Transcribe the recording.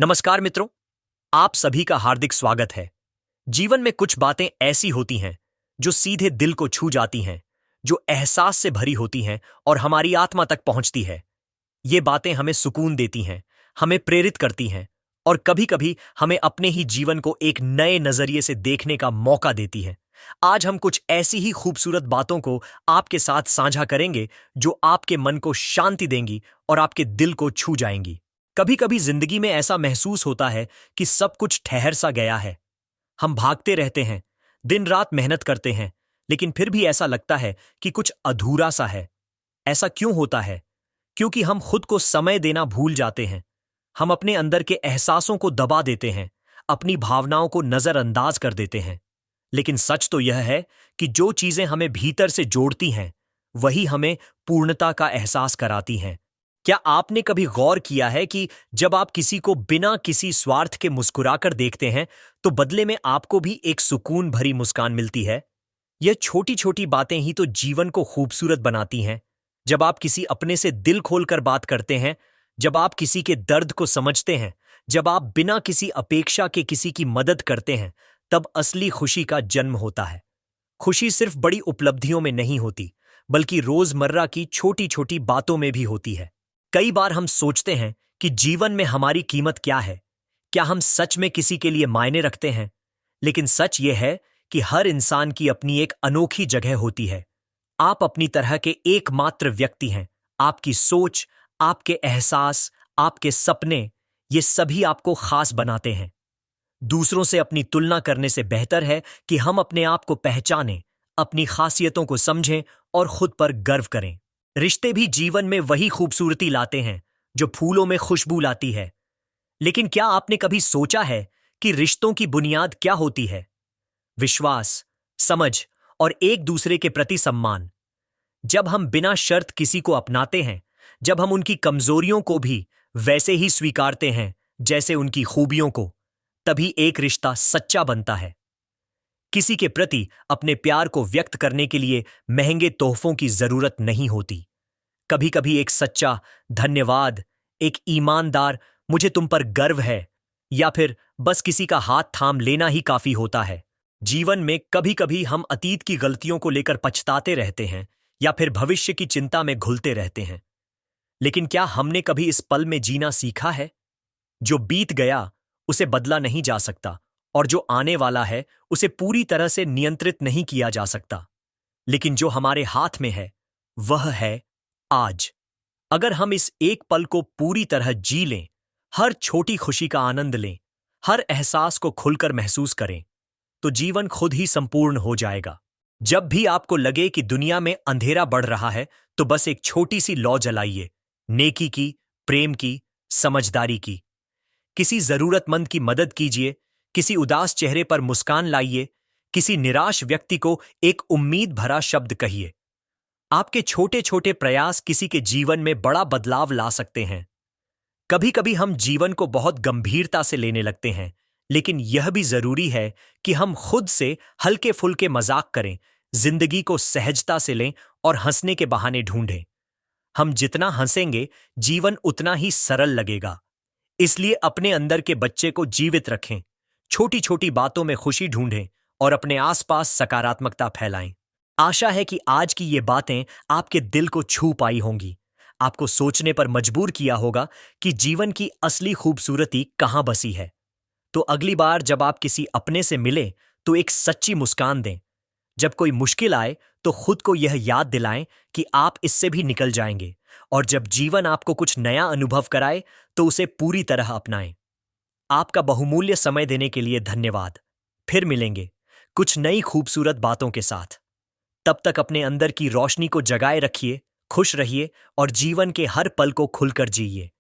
नमस्कार मित्रों, आप सभी का हार्दिक स्वागत है। जीवन में कुछ बातें ऐसी होती हैं जो सीधे दिल को छू जाती हैं, जो एहसास से भरी होती हैं और हमारी आत्मा तक पहुंचती है। ये बातें हमें सुकून देती हैं, हमें प्रेरित करती हैं और कभी-कभी हमें अपने ही जीवन को एक नए नजरिए से देखने का मौका देती हैं। आज हम कुछ ऐसी ही खूबसूरत बातों को आपके साथ साझा करेंगे जो आपके मन को शांति देंगी और आपके दिल को छू जाएंगी। कभी-कभी जिंदगी में ऐसा महसूस होता है कि सब कुछ ठहर सा गया है। हम भागते रहते हैं, दिन रात मेहनत करते हैं, लेकिन फिर भी ऐसा लगता है कि कुछ अधूरा सा है। ऐसा क्यों होता है? क्योंकि हम खुद को समय देना भूल जाते हैं। हम अपने अंदर के एहसासों को दबा देते हैं, अपनी भावनाओं को नजरअंदाज कर देते हैं। लेकिन सच तो यह है कि जो चीजें हमें भीतर से जोड़ती हैं, वही हमें पूर्णता का एहसास कराती हैं। क्या आपने कभी गौर किया है कि जब आप किसी को बिना किसी स्वार्थ के मुस्कुराकर देखते हैं, तो बदले में आपको भी एक सुकून भरी मुस्कान मिलती है? यह छोटी-छोटी बातें ही तो जीवन को खूबसूरत बनाती हैं। जब आप किसी अपने से दिल खोलकर बात करते हैं, जब आप किसी के दर्द को समझते हैं, जब आप बिना किसी अपेक्षा के किसी की मदद करते हैं, तब असली खुशी का जन्म होता है। खुशी सिर्फ बड़ी उपलब्धियों में नहीं होती, बल्कि रोजमर्रा की छोटी-छोटी बातों में भी होती है। कई बार हम सोचते हैं कि जीवन में हमारी कीमत क्या है? क्या हम सच में किसी के लिए मायने रखते हैं? लेकिन सच यह है कि हर इंसान की अपनी एक अनोखी जगह होती है। आप अपनी तरह के एकमात्र व्यक्ति हैं। आपकी सोच, आपके एहसास, आपके सपने, ये सभी आपको खास बनाते हैं। दूसरों से अपनी तुलना करने से बेहतर है कि हम अपने आप को पहचानें, अपनी खासियतों को समझें और खुद पर गर्व करें। रिश्ते भी जीवन में वही खूबसूरती लाते हैं जो फूलों में खुशबू लाती है। लेकिन क्या आपने कभी सोचा है कि रिश्तों की बुनियाद क्या होती है? विश्वास, समझ और एक दूसरे के प्रति सम्मान। जब हम बिना शर्त किसी को अपनाते हैं, जब हम उनकी कमजोरियों को भी वैसे ही स्वीकारते हैं जैसे उनकी खूबियों को, तभी एक रिश्ता सच्चा बनता है। किसी के प्रति अपने प्यार को व्यक्त करने के लिए महंगे तोहफों की जरूरत नहीं होती। कभी-कभी एक सच्चा धन्यवाद, एक ईमानदार मुझे तुम पर गर्व है, या फिर बस किसी का हाथ थाम लेना ही काफी होता है। जीवन में कभी-कभी हम अतीत की गलतियों को लेकर पछताते रहते हैं या फिर भविष्य की चिंता में घुलते रहते हैं। लेकिन क्या हमने कभी इस पल में जीना सीखा है? जो बीत गया उसे बदला नहीं जा सकता और जो आने वाला है उसे पूरी तरह से नियंत्रित नहीं किया जा सकता। लेकिन जो हमारे हाथ में है वह है आज। अगर हम इस एक पल को पूरी तरह जी लें, हर छोटी खुशी का आनंद लें, हर एहसास को खुलकर महसूस करें, तो जीवन खुद ही संपूर्ण हो जाएगा। जब भी आपको लगे कि दुनिया में अंधेरा बढ़ रहा है, तो बस एक छोटी सी लौ जलाइए, नेकी की, प्रेम की, समझदारी की। किसी जरूरतमंद की मदद कीजिए, किसी उदास चेहरे पर मुस्कान लाइए, किसी निराश व्यक्ति को एक उम्मीद भरा शब्द कहिए। आपके छोटे छोटे प्रयास किसी के जीवन में बड़ा बदलाव ला सकते हैं। कभी कभी हम जीवन को बहुत गंभीरता से लेने लगते हैं, लेकिन यह भी जरूरी है कि हम खुद से हल्के फुल्के मजाक करें, जिंदगी को सहजता से लें और हंसने के बहाने ढूंढें। हम जितना हंसेंगे, जीवन उतना ही सरल लगेगा। इसलिए अपने अंदर के बच्चे को जीवित रखें, छोटी छोटी बातों में खुशी ढूंढें और अपने आसपास सकारात्मकता फैलाएं। आशा है कि आज की ये बातें आपके दिल को छू पाई होंगी, आपको सोचने पर मजबूर किया होगा कि जीवन की असली खूबसूरती कहाँ बसी है। तो अगली बार जब आप किसी अपने से मिले, तो एक सच्ची मुस्कान दें। जब कोई मुश्किल आए, तो खुद को यह याद दिलाएं कि आप इससे भी निकल जाएंगे, और जब जीवन आपको कुछ नया अनुभव कराए, तो उसे पूरी तरह अपनाएं। आपका बहुमूल्य समय देने के लिए धन्यवाद। फिर मिलेंगे कुछ नई खूबसूरत बातों के साथ। तब तक अपने अंदर की रोशनी को जगाए रखिए, खुश रहिए और जीवन के हर पल को खुलकर जिइए।